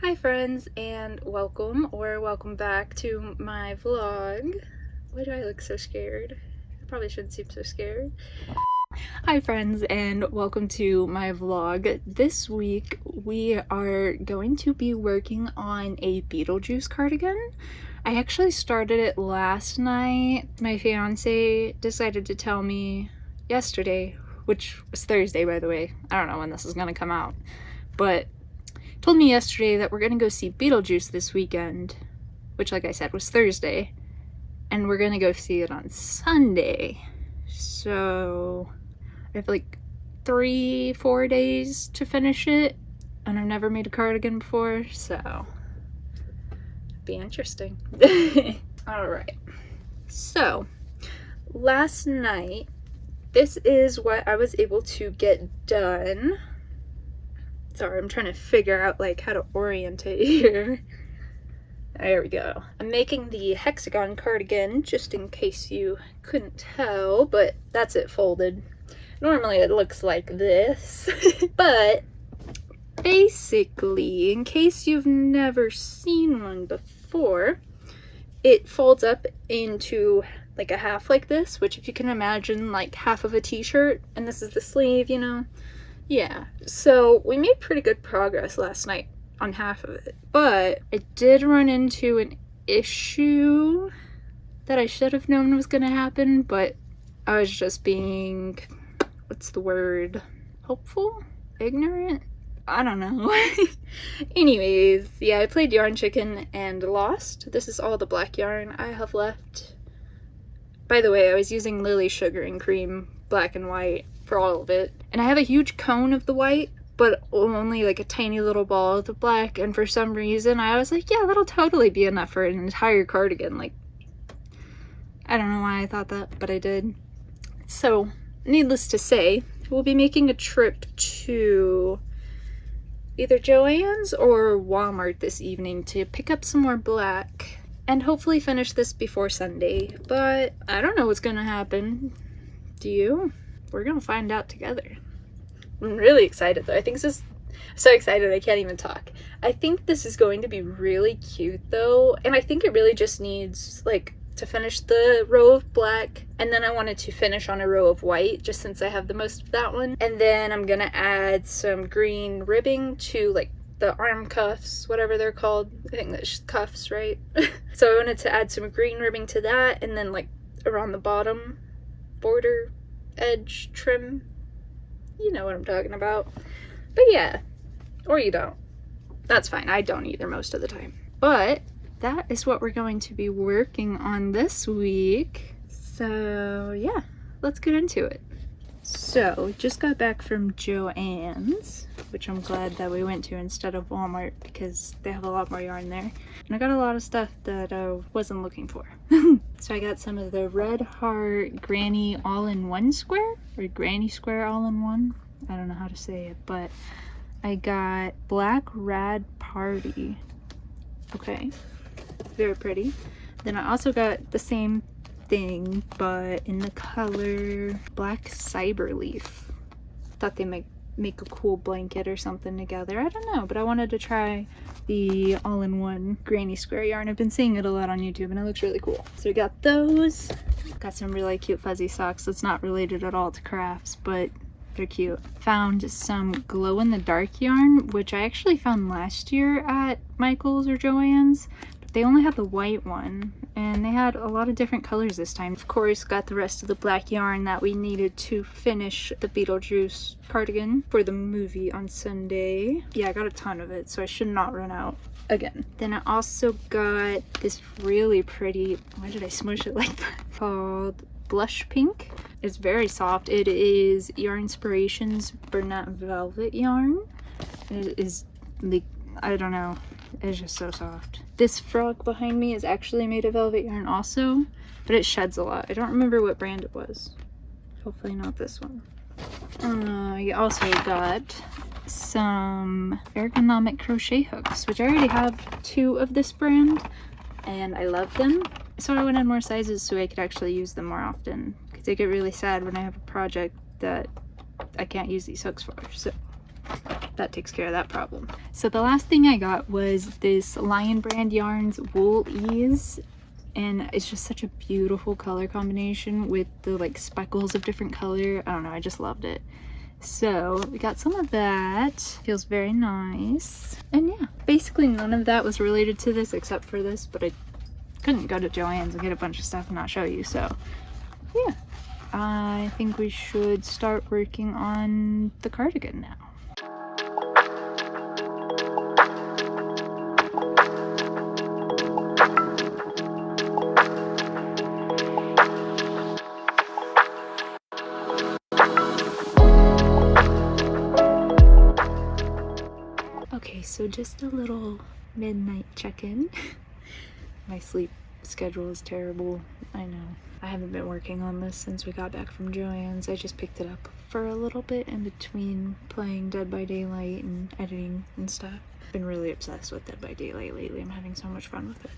Hi friends, and welcome back to my vlog. Why do I look so scared? I probably shouldn't seem so scared. Hi friends, and welcome to my vlog. This week we are going to be working on a Beetlejuice cardigan. I actually started it last night. My fiance decided to tell me yesterday, which was Thursday by the way. I don't know when this is gonna come out, but told me yesterday that we're gonna go see Beetlejuice this weekend, which like I said was Thursday, and we're gonna go see it on Sunday. So I have like 3-4 days to finish it, and I've never made a cardigan before, so it'll be interesting. Alright, so last night, this is what I was able to get done. Sorry, I'm trying to figure out like how to orient it here. There we go. I'm making the hexagon cardigan, just in case you couldn't tell, but that's it folded. Normally it looks like this, but basically, in case you've never seen one before, it folds up into like a half like this, which if you can imagine like half of a t-shirt, and this is the sleeve, you know? Yeah, so we made pretty good progress last night on half of it, but I did run into an issue that I should have known was gonna happen, but I was just being, what's the word, hopeful? Ignorant? I don't know. Anyways, yeah, I played yarn chicken and lost. This is all the black yarn I have left. By the way, I was using Lily Sugar and Cream black and white for all of it, and I have a huge cone of the white but only like a tiny little ball of the black, and for some reason I was like, yeah, that'll totally be enough for an entire cardigan. Like, I don't know why I thought that, but I did. So needless to say, we'll be making a trip to either Joann's or Walmart this evening to pick up some more black and hopefully finish this before Sunday, but I don't know what's gonna happen. Do you? We're gonna find out together. I'm really excited though. I think this is so excited I can't even talk. I think this is going to be really cute though, and I think it really just needs like to finish the row of black, and then I wanted to finish on a row of white just since I have the most of that one, and then I'm gonna add some green ribbing to like the arm cuffs, whatever they're called. I think that's cuffs, right? So I wanted to add some green ribbing to that, and then like around the bottom border edge trim, you know what I'm talking about. But yeah, or you don't, that's fine. I don't either most of the time, but that is what we're going to be working on this week. So yeah, let's get into it. So just got back from Joann's, which I'm glad that we went to instead of Walmart because they have a lot more yarn there, and I got a lot of stuff that I wasn't looking for. So I got some of the Red Heart Granny all-in-one square, or Granny Square all-in-one, I don't know how to say it, but I got Black Rad Party. Okay, very pretty. Then I also got the same thing but in the color Black Cyberleaf. Thought they might make a cool blanket or something together. I don't know, but I wanted to try the all-in-one Granny Square yarn. I've been seeing it a lot on YouTube and it looks really cool. So we got those. Got some really cute fuzzy socks that's not related at all to crafts, but they're cute. Found some glow-in-the-dark yarn, which I actually found last year at Michael's or Joann's. They only had the white one, and they had a lot of different colors this time. Of course, got the rest of the black yarn that we needed to finish the Beetlejuice cardigan for the movie on Sunday. Yeah, I got a ton of it, so I should not run out again. Then I also got this really pretty, why did I smush it like that? Called Blush Pink. It's very soft. It is Yarn Inspirations Bernat Velvet yarn. It is like, I don't know, it's just so soft. This frog behind me is actually made of velvet yarn also, but it sheds a lot. I don't remember what brand it was. Hopefully not this one. I also got some ergonomic crochet hooks, which I already have 2 of this brand, and I love them. So I wanted more sizes so I could actually use them more often, because I get really sad when I have a project that I can't use these hooks for. So that takes care of that problem. So the last thing I got was this Lion Brand Yarns Wool Ease, and it's just such a beautiful color combination with the like speckles of different color. I don't know, I just loved it. So we got some of that. Feels very nice. And yeah, basically none of that was related to this except for this, but I couldn't go to Joann's and get a bunch of stuff and not show you. So yeah, I think we should start working on the cardigan now. Okay, so just a little midnight check-in. My sleep schedule is terrible, I know. I haven't been working on this since we got back from Joann's. I just picked it up for a little bit in between playing Dead by Daylight and editing and stuff. I've been really obsessed with Dead by Daylight lately. I'm having so much fun with it.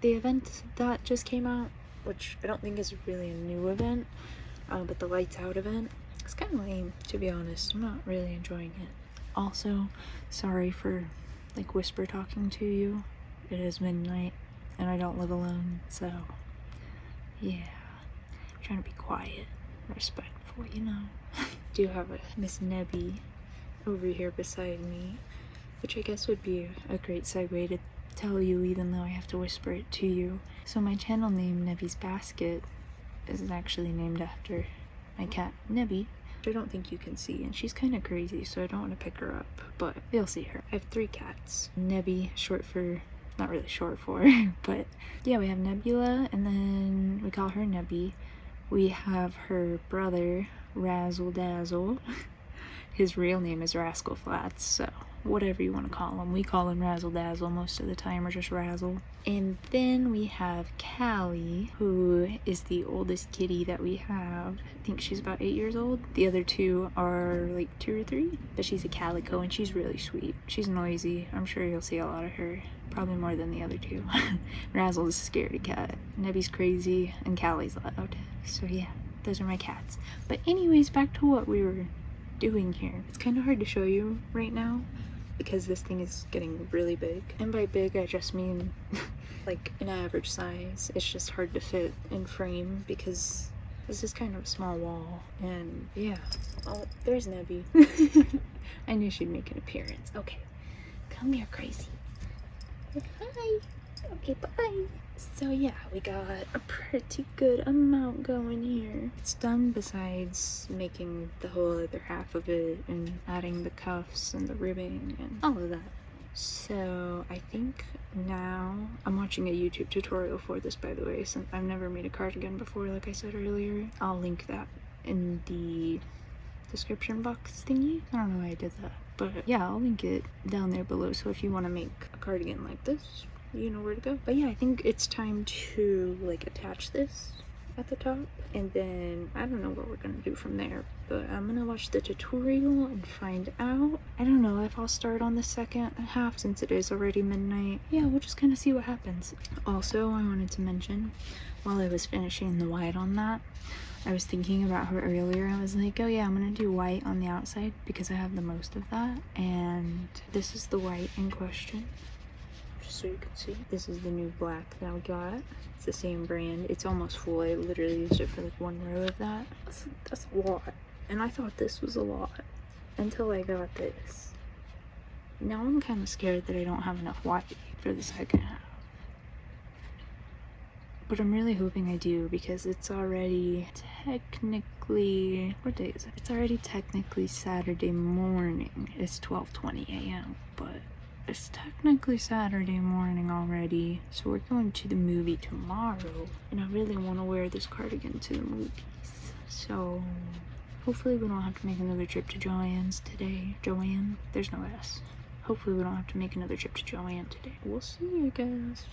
The event that just came out, which I don't think is really a new event, but the Lights Out event, it's kind of lame, to be honest. I'm not really enjoying it. Also, sorry for like whisper talking to you. It is midnight and I don't live alone, so yeah, I'm trying to be quiet, respectful, you know. Do have a Miss Nebby over here beside me, which I guess would be a great segue to tell you, even though I have to whisper it to you. So my channel name, Nebby's Basket, is actually named after my cat Nebby, which I don't think you can see, and she's kind of crazy, so I don't want to pick her up, but you'll see her. I have 3 cats. Nebby, short for, not really short for, but yeah, we have Nebula, and then we call her Nebby. We have her brother, Razzle Dazzle. His real name is Rascal Flats, so whatever you want to call him. We call him Razzle Dazzle most of the time, or just Razzle. And then we have Callie, who is the oldest kitty that we have. I think she's about 8 years old. The other 2 are like 2 or 3, but she's a calico and she's really sweet. She's noisy. I'm sure you'll see a lot of her, probably more than the other 2. Razzle's a scaredy cat, Nebby's crazy, and Callie's loud. So yeah, those are my cats. But anyways, back to what we were doing here. It's kind of hard to show you right now because this thing is getting really big, and by big I just mean like an average size. It's just hard to fit in frame because this is kind of a small wall. And yeah, oh, there's Nebby. I knew she'd make an appearance. Okay, come here, crazy. Hi. Okay, bye. So yeah, we got a pretty good amount going here. It's done besides making the whole other half of it and adding the cuffs and the ribbing and all of that. So I think now, I'm watching a YouTube tutorial for this, by the way, since I've never made a cardigan before, like I said earlier. I'll link that in the description box thingy. I don't know why I did that, but yeah, I'll link it down there below, so if you want to make a cardigan like this, you know where to go. But yeah, I think it's time to like attach this at the top, and then I don't know what we're gonna do from there, but I'm gonna watch the tutorial and find out. I don't know if I'll start on the second half since it is already midnight. Yeah, we'll just kind of see what happens. Also, I wanted to mention, while I was finishing the white on that, I was thinking about her earlier. I was like, oh yeah, I'm gonna do white on the outside because I have the most of that, and this is the white in question. So you can see, this is the new black that we got. It's the same brand. It's almost full. I literally used it for like 1 row of that. That's a lot, and I thought this was a lot until I got this. Now I'm kind of scared that I don't have enough white for the second half, but I'm really hoping I do because it's already technically, what day is it? It's already technically Saturday morning. It's 12:20 a.m. but it's technically Saturday morning already, so we're going to the movie tomorrow, and I really want to wear this cardigan to the movies. So hopefully we don't have to make another trip to Joann's today. Joann? There's no S. Hopefully we don't have to make another trip to Joann today. We'll see, I guess.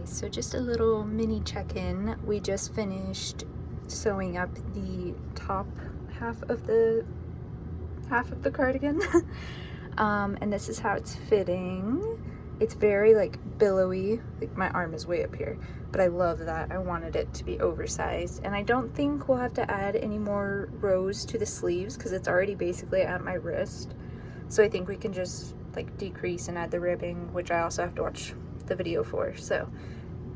So just a little mini check-in. We just finished sewing up the top half of the cardigan. And this is how it's fitting. It's very like billowy, like my arm is way up here, but I love that. I wanted it to be oversized, and I don't think we'll have to add any more rows to the sleeves because it's already basically at my wrist. So I think we can just like decrease and add the ribbing, which I also have to watch the video for. So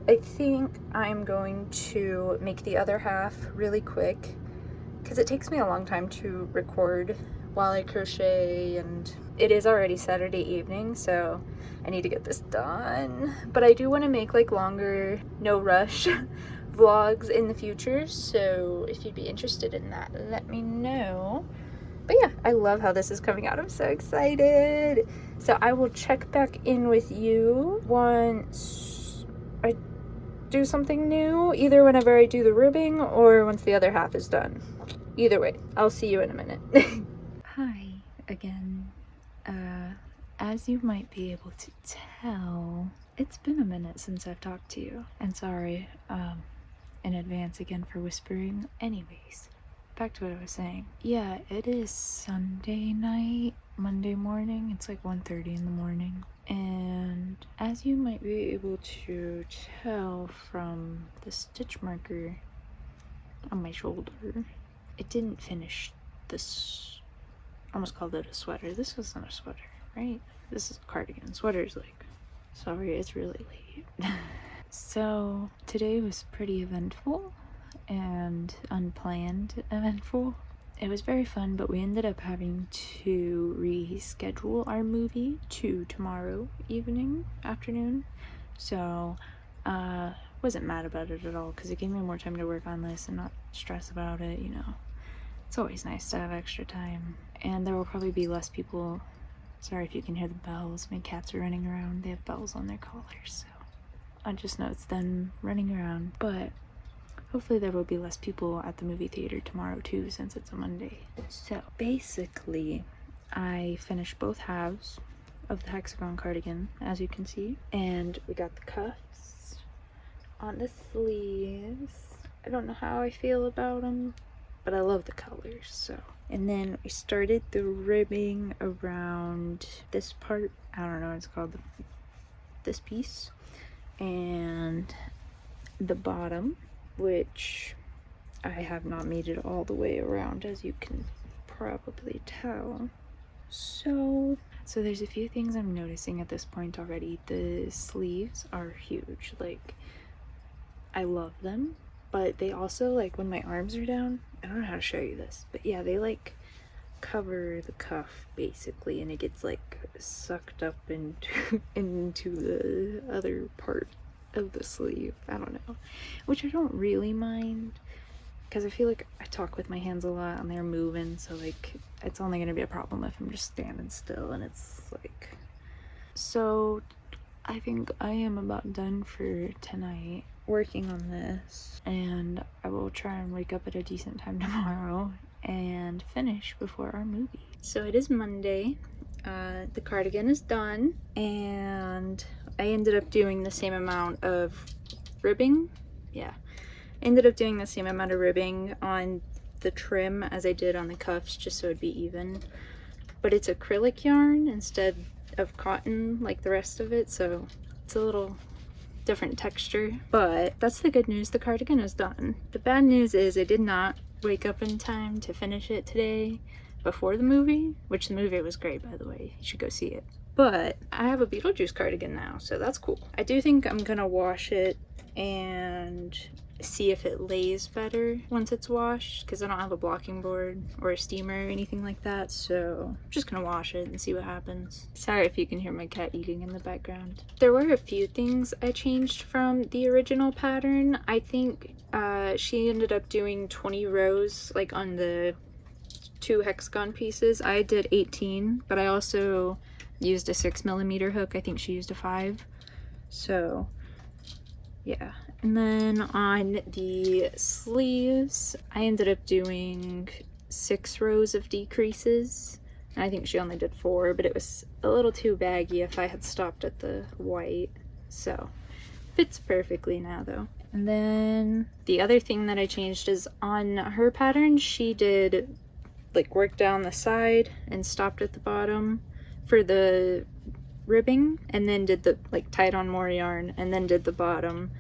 I think I'm going to make the other half really quick because it takes me a long time to record while I crochet, and it is already Saturday evening, so I need to get this done. But I do want to make like longer, no rush vlogs in the future, so if you'd be interested in that, let me know. But yeah, I love how this is coming out. I'm so excited. So I will check back in with you once I do something new, either whenever I do the ribbing or once the other half is done. Either way, I'll see you in a minute. Hi again. As you might be able to tell, it's been a minute since I've talked to you, and sorry in advance again for whispering. Anyways, back to what I was saying. Yeah, it is Sunday night, Monday morning. It's like 1:30 in the morning, and as you might be able to tell from the stitch marker on my shoulder, it didn't finish this. I almost called it a sweater. This wasn't a sweater, right? This is a cardigan. Sweater's like, sorry, it's really late. So today was pretty eventful and unplanned eventful. It was very fun, but we ended up having to reschedule our movie to tomorrow afternoon. So wasn't mad about it at all because it gave me more time to work on this and not stress about it, you know. It's always nice to have extra time. And there will probably be less people. Sorry if you can hear the bells. My cats are running around. They have bells on their collars, so I just know it's them running around. But hopefully there will be less people at the movie theater tomorrow too, since it's a Monday. So basically, I finished both halves of the hexagon cardigan, as you can see. And we got the cuffs on the sleeves. I don't know how I feel about them, but I love the colors, so. And then we started the ribbing around this part. I don't know what it's called, this piece. And the bottom, which I have not made it all the way around, as you can probably tell. So there's a few things I'm noticing at this point already. The sleeves are huge. Like, I love them. But they also, like, when my arms are down, I don't know how to show you this, but yeah, they like cover the cuff basically, and it gets like sucked up into the other part of the sleeve. I don't know, which I don't really mind because I feel like I talk with my hands a lot and they're moving, so like it's only gonna be a problem if I'm just standing still, and it's like. So I think I am about done for tonight working on this, and I will try and wake up at a decent time tomorrow and finish before our movie. So it is Monday. The cardigan is done, and I ended up doing the same amount of ribbing. Yeah, ended up doing the same amount of ribbing on the trim as I did on the cuffs, just so it'd be even. But it's acrylic yarn instead of cotton like the rest of it, so it's a little different texture. But that's the good news, the cardigan is done. The bad news is I did not wake up in time to finish it today before the movie, which the movie was great, by the way. You should go see it. But I have a Beetlejuice cardigan now, so that's cool. I do think I'm gonna wash it and see if it lays better once it's washed, because I don't have a blocking board or a steamer or anything like that, so I'm just gonna wash it and see what happens. Sorry if you can hear my cat eating in the background. There were a few things I changed from the original pattern. I think she ended up doing 20 rows like on the 2 hexagon pieces. I did 18, but I also used a 6mm hook. I think she used a 5. So yeah. And then on the sleeves, I ended up doing 6 rows of decreases. I think she only did 4, but it was a little too baggy if I had stopped at the white. So fits perfectly now though. And then the other thing that I changed is on her pattern, she did like work down the side and stopped at the bottom for the ribbing, and then did the like tied on more yarn and then did the bottom.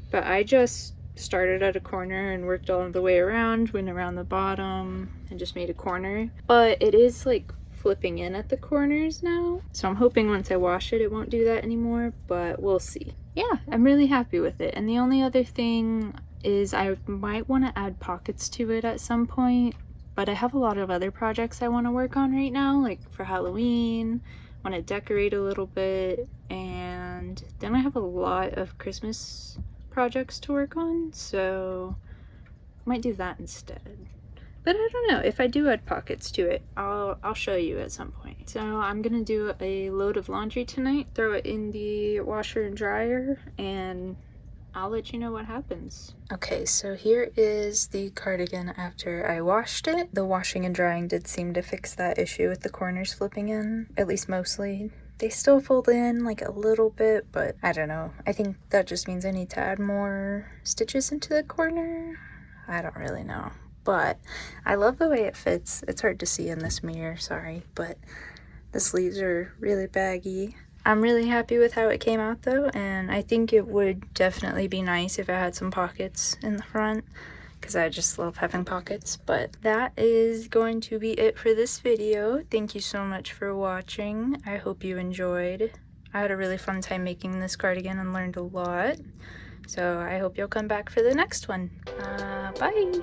But I just started at a corner and worked all the way around, went around the bottom and just made a corner. But it is like flipping in at the corners now, so I'm hoping once I wash it, it won't do that anymore, but we'll see. Yeah, I'm really happy with it. And the only other thing is I might want to add pockets to it at some point, but I have a lot of other projects I want to work on right now, like for Halloween. I want to decorate a little bit, and then I have a lot of Christmas projects to work on, so I might do that instead. But I don't know, if I do add pockets to it, I'll show you at some point. So I'm gonna do a load of laundry tonight, throw it in the washer and dryer, and I'll let you know what happens. Okay, so here is the cardigan after I washed it. The washing and drying did seem to fix that issue with the corners flipping in, at least mostly. They still fold in like a little bit, but I don't know. I think that just means I need to add more stitches into the corner. I don't really know. But I love the way it fits. It's hard to see in this mirror, sorry, but the sleeves are really baggy. I'm really happy with how it came out though, and I think it would definitely be nice if it had some pockets in the front, because I just love having pockets. But that is going to be it for this video. Thank you so much for watching. I hope you enjoyed. I had a really fun time making this cardigan and learned a lot. So I hope you'll come back for the next one. Bye!